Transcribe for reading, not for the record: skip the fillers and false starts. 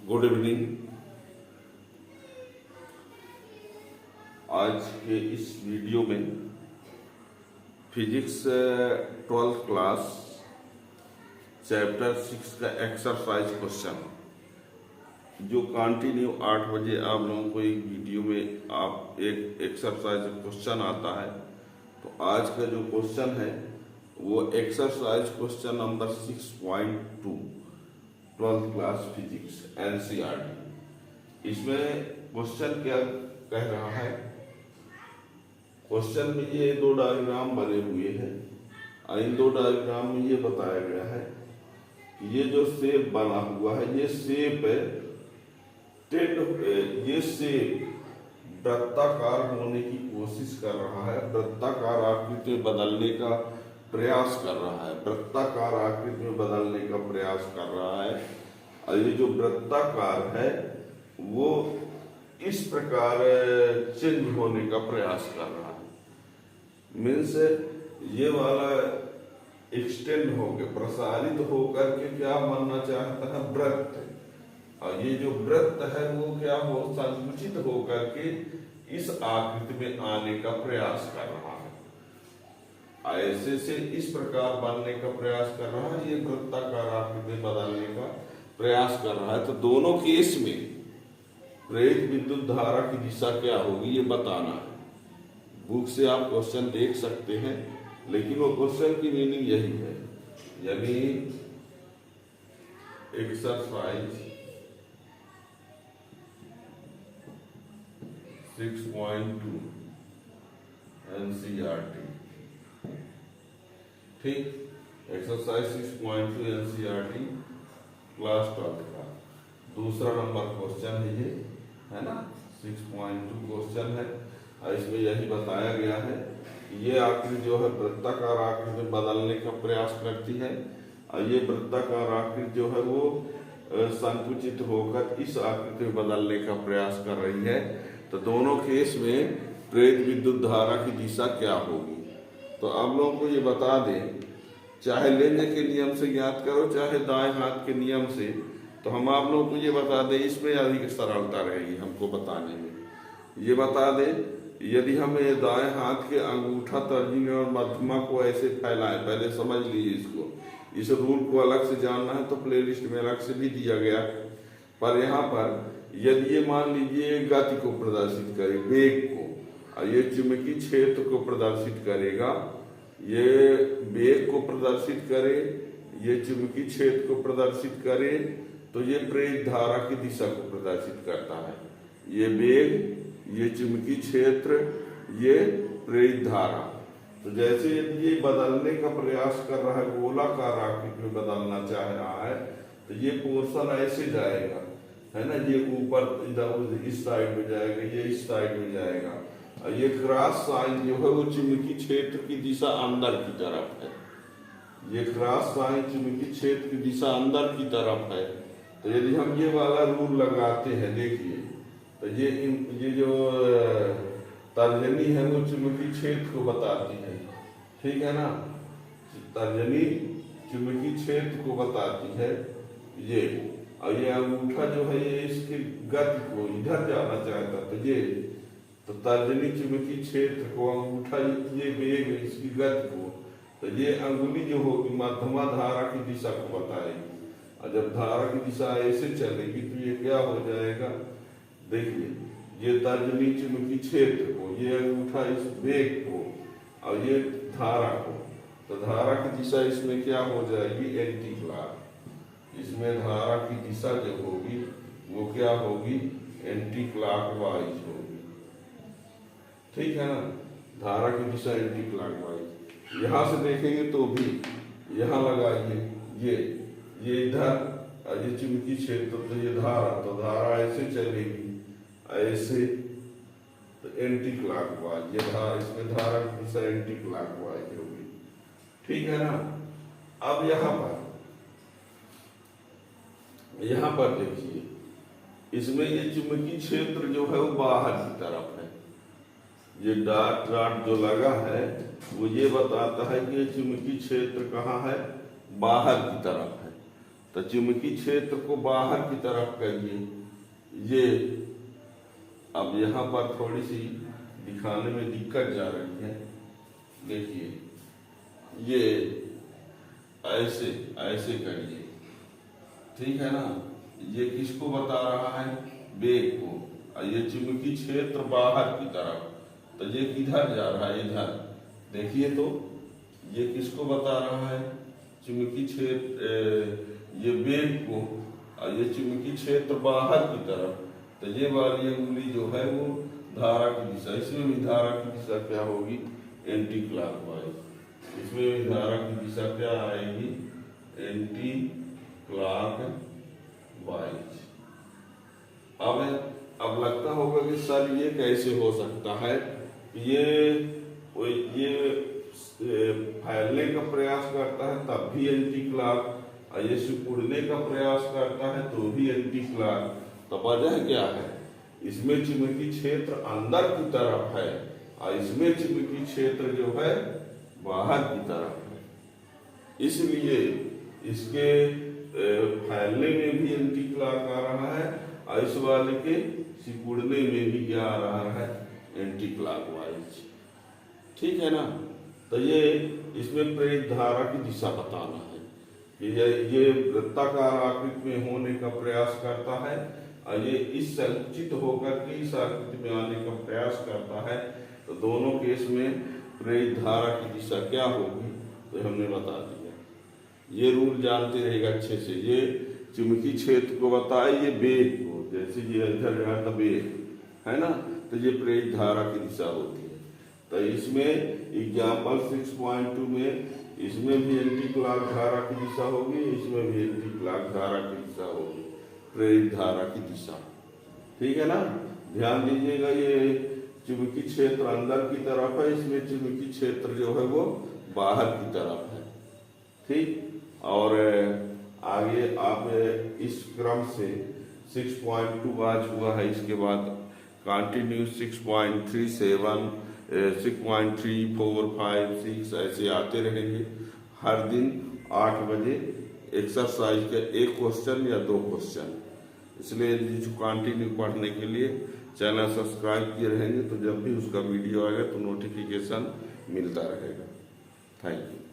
Good evening. आज के इस वीडियो में फिजिक्स 12th क्लास चैप्टर 6 का एक्सरसाइज क्वेश्चन जो कंटिन्यू 8 बजे आप लोगों को एक वीडियो में आप एक एक्सरसाइज क्वेश्चन आता है। तो आज का जो क्वेश्चन है वो exercise question number 6.2 12th class physics NCERT. इसमें क्वेश्चन क्या कह रहा है, क्वेश्चन में ये दो डायग्राम बने हुए हैं और इन दो डायग्राम में ये बताया गया है कि ये जो शेप बना हुआ है ये शेप ये शेप वृत्ताकार होने की कोशिश कर रहा है, वृत्ताकार आकृति में बदलने का प्रयास कर रहा है, वृत्ताकार आकृति में बदलने का प्रयास कर रहा है। और ये जो वृत्ताकार है वो इस प्रकार चेंज होने का प्रयास कर रहा है। मीन्स ये वाला एक्सटेंड होकर प्रसारित होकर के क्या बनना चाहता है, वृत्त। और ये जो वृत्त है वो क्या हो संकुचित होकर के इस आकृति में आने का प्रयास कर रहा है, ऐसे से इस प्रकार बनने का प्रयास कर रहा है, ये वृत्ताकार आकृति में बदलने का प्रयास कर रहा है। तो दोनों केस में प्रेरित विद्युत धारा की दिशा क्या होगी ये बताना है। बुक से आप क्वेश्चन देख सकते हैं, लेकिन वो क्वेश्चन की मीनिंग यही है, यानी एक्सरसाइज 6.2 एनसीईआरटी। ठीक, एक्सरसाइज 6.2 एनसीईआरटी क्लास 12 का दूसरा नंबर क्वेश्चन है ये, है ना। 6.2 क्वेश्चन है और इसमें यही बताया गया है कि ये आकृति जो है वृत्ताकार आकृति में बदलने का प्रयास करती है और ये वृत्ताकार आकृति जो है वो संकुचित होकर इस आकृति में बदलने का प्रयास कर रही है। तो दोनों केस में प्रेरित विद्युत धारा की दिशा क्या होगी। तो आप लोगों को ये बता दें, चाहे लेंज के नियम से ज्ञात करो चाहे दाएं हाथ के नियम से, तो हम आप लोगों को ये बता दें, इसमें अधिक सरलता रहेगी हमको बताने में। ये बता दें, यदि हम ये दाएं हाथ के अंगूठा, तर्जनी और मध्यमा को ऐसे फैलाएं, पहले समझ लीजिए इसको, इस रूल को अलग से जानना है तो प्लेलिस्ट में अलग से भी दिया गया। पर यहाँ पर यदि ये मान लीजिए गति को प्रदर्शित करे, वेग को, और ये चुंबकीय क्षेत्र को प्रदर्शित करेगा, ये वेग को प्रदर्शित करे, ये चुंबकीय क्षेत्र को प्रदर्शित करे, तो ये प्रेरित धारा की दिशा को प्रदर्शित करता है। ये वेग, ये चुंबकीय क्षेत्र, ये प्रेरित धारा। तो जैसे ये बदलने का प्रयास कर रहा है, गोलाकार आकृति में बदलना चाह रहा है, तो ये पोर्शन ऐसे जाएगा, है ना, ये ऊपर इधर इस साइड में जाएगा, ये इस साइड में जाएगा। और ये क्रॉस साइन जो है वो चुंबकीय क्षेत्र की दिशा अंदर की तरफ है, ये क्रॉस साइन चुंबकीय क्षेत्र की दिशा अंदर की तरफ है। तो यदि हम ये वाला रूल लगाते हैं, देखिए, तो ये जो तर्जनी है वो चुंबकीय क्षेत्र को बताती है, ठीक है ना। तर्जनी चुंबकीय क्षेत्र को बताती है ये, और ये अंगूठा जो है ये इसकी गति को इधर जाना चाहता, तो ये तो तर्जनी चुंबकीय क्षेत्र को, अंगूठा ये वेग इसकी गति को, तो ये अंगुली जो होगी मध्यमा धारा की दिशा को बताएगी। और जब धारा की दिशा ऐसे चलेगी तो ये क्या हो जाएगा, देखिए, ये तर्जनी चुंबकीय क्षेत्र को, ये अंगूठा इस वेग को और ये धारा को, तो धारा की दिशा इसमें क्या हो जाएगी, एंटी क्लॉक। इसमें धारा की दिशा जो होगी वो क्या होगी, एंटी क्लॉकवाइज होगी, ठीक है ना। धारा की दिशा एंटी क्लॉकवाइज। यहाँ से देखेंगे तो भी यहाँ लगाइए, ये इधर, ये चुंबकीय क्षेत्र, तो ये धारा, तो धारा ऐसे चलेगी, ऐसे, तो एंटी क्लॉकवाइज, ये धारा, इसमें धारा की दिशा एंटी क्लॉकवाइज होगी, ठीक है ना। अब यहाँ पर देखिए, इसमें ये चुंबकीय क्षेत्र जो है वो बाहर की तरफ है, ये डॉट डॉट जो लगा है वो ये बताता है कि ये चुंबकीय क्षेत्र कहाँ है, बाहर की तरफ है। तो चुंबकीय क्षेत्र को बाहर की तरफ करिए। ये अब यहाँ पर थोड़ी सी दिखाने में दिक्कत जा रही है। देखिए ये ऐसे ऐसे करिए, ठीक है ना। ये किसको बता रहा है? वेग को। और ये चुंबकीय क्षेत्र बाहर की तरफ, तो ये किधर जा रहा है? इधर। देखिए तो ये किसको बता रहा है? चुंबकीय क्षेत्र, ये वेग को, और ये चुंबकीय क्षेत्र बाहर की तरफ। तो ये वाली उंगली जो है वो धारा की दिशा। इसमें भी धारा की दिशा क्या होगी? Anti clockwise. इसमें भी धारा की दिशा क्या आएगी? Anti clockwise. अब लगता होगा कि सर ये कैसे हो सकता है? ये फैलने का प्रयास करता है तब भी एंटी क्लॉक, और ये सिकुड़ने का प्रयास करता है तो भी एंटी क्लॉक। तो वजह क्या है? इसमें चुंबकीय क्षेत्र अंदर की तरफ है और इसमें चुंबकीय क्षेत्र जो है बाहर की तरफ है। इसलिए इसके फैलने में भी एंटी क्लॉक आ रहा है और इस वाले के सिकुड़ने में भी क्या आ रहा है? Anti clockwise. ठीक है ना। तो ये इसमें प्रेरित धारा की दिशा बताना है कि ये वृत्ताकार आकृति में होने का प्रयास करता है और ये इस संकुचित होकर के इस आकृति में आने का प्रयास करता है। तो दोनों केस में प्रेरित धारा की दिशा क्या होगी तो हमने बता दिया। ये रूल जानते रहेगा अच्छे से। ये चुंबकीय क्षेत्र को बताए, ये वेग को, जैसे ये इधर गया था वेग, है ना। तो ये प्रेरित धारा की दिशा होती है। तो इसमें एग्जाम्पल 6.2 में इसमें भी एंटी क्लॉक धारा की दिशा होगी, इसमें भी एंटी क्लॉक धारा की दिशा होगी, प्रेरित धारा की दिशा। ठीक है ना। ध्यान दीजिएगा, ये चुंबकीय क्षेत्र अंदर की तरफ है, इसमें चुंबकीय क्षेत्र जो है वो बाहर की तरफ है। ठीक। और आगे आप इस क्रम से 6.2 आज हुआ है, इसके बाद कंटिन्यू 6.37, 6.3, 4, 5, 6 ऐसे आते रहेंगे। हर दिन 8 बजे एक्सरसाइज का एक क्वेश्चन या 2 क्वेश्चन। इसलिए जो कंटिन्यू पढ़ने के लिए चैनल सब्सक्राइब किए रहेंगे तो जब भी उसका वीडियो आएगा तो नोटिफिकेशन मिलता रहेगा। Thank you.